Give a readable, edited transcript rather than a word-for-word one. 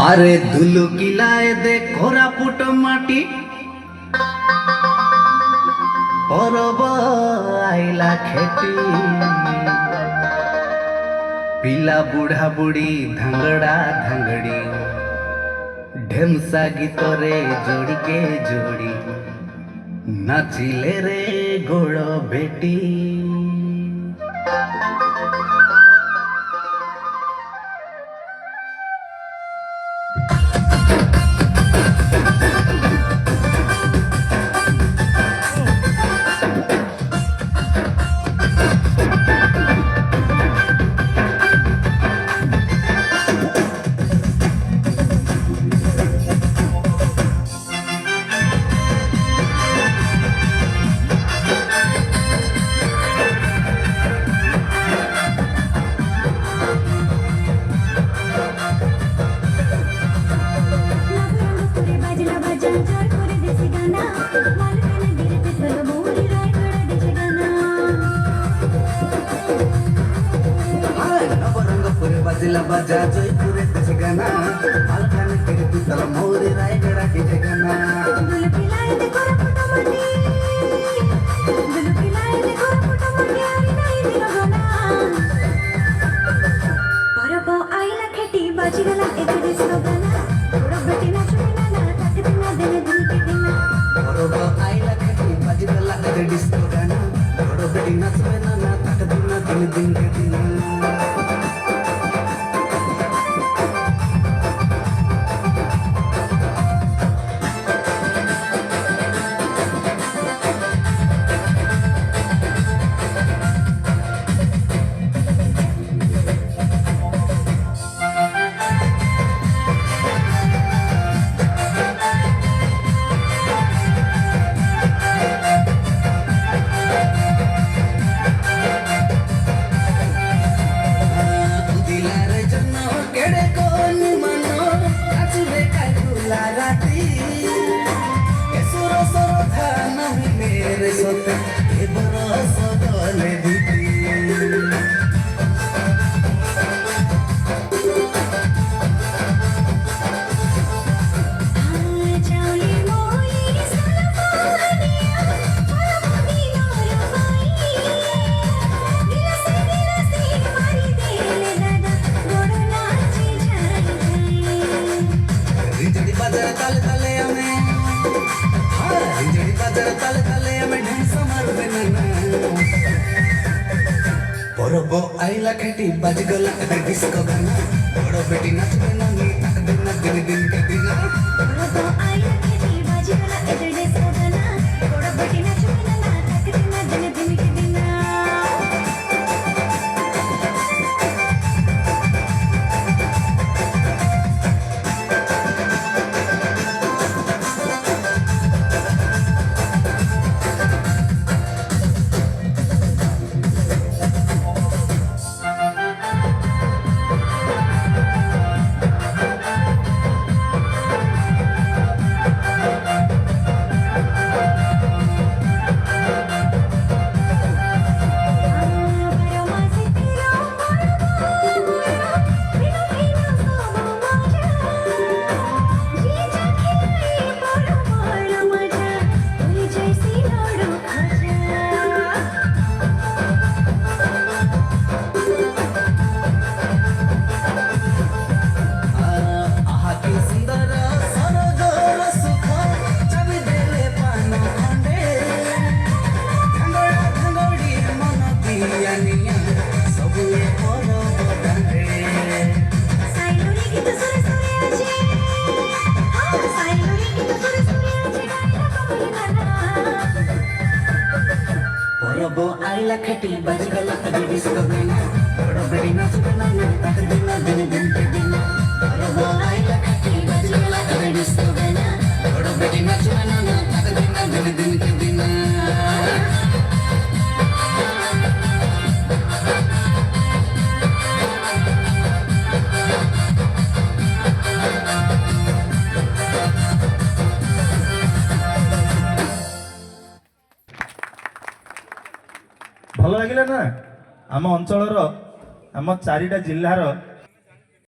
आरे धुलु किलाए दे कोरापुट माटी परब आइला खेटी पिला बुढ़ा बुढ़ी धांगड़ा धांगड़ी ढेमसा गीत रे जोड़ी के जोड़ी नाचिले रे गोड़ बेटी। बाजिला बाजा जयपुरे देशे गाना मालकाने तेरे पितल मोरे रायगड़ा के जगना दुल पिलाए दे कोरापुट माटी दुल पिलाए दे कोरापुट माटी आरी नाही दिलो गाना परब आइला खेटी बाजिगला एते दिसलो गाना गोड़ बेटी नाचुना ना ताके दिना देने दिन के दिना परब आइला खेटी बाजिगला एते दिसलो गाना गोड़ बेटी नाचुना ना ताके दिना देने दिन के दिना। परब आइला खेटी बाजगला डिस्को गाना बड़ बेटी नाचबे नानी ताक दिना दिन दिन के दिना परब आइला खेटी बाजगला डिस्को गाना बड़ बेटी नाचबे नाना ताक दिना दिन दिन के दिना। परब आइला खेटी बाजगला डिस्को गाना बड़ बेटी नाचबे नाना ताक दिना दिन दिन के दिना परब आइला खेटी बाजगला डिस्को गाना बड़ बेटी नाचबे नाना ताक दिना दिन दिन के दिना। भल लगे ना आम अंचल आम 4टा जिलार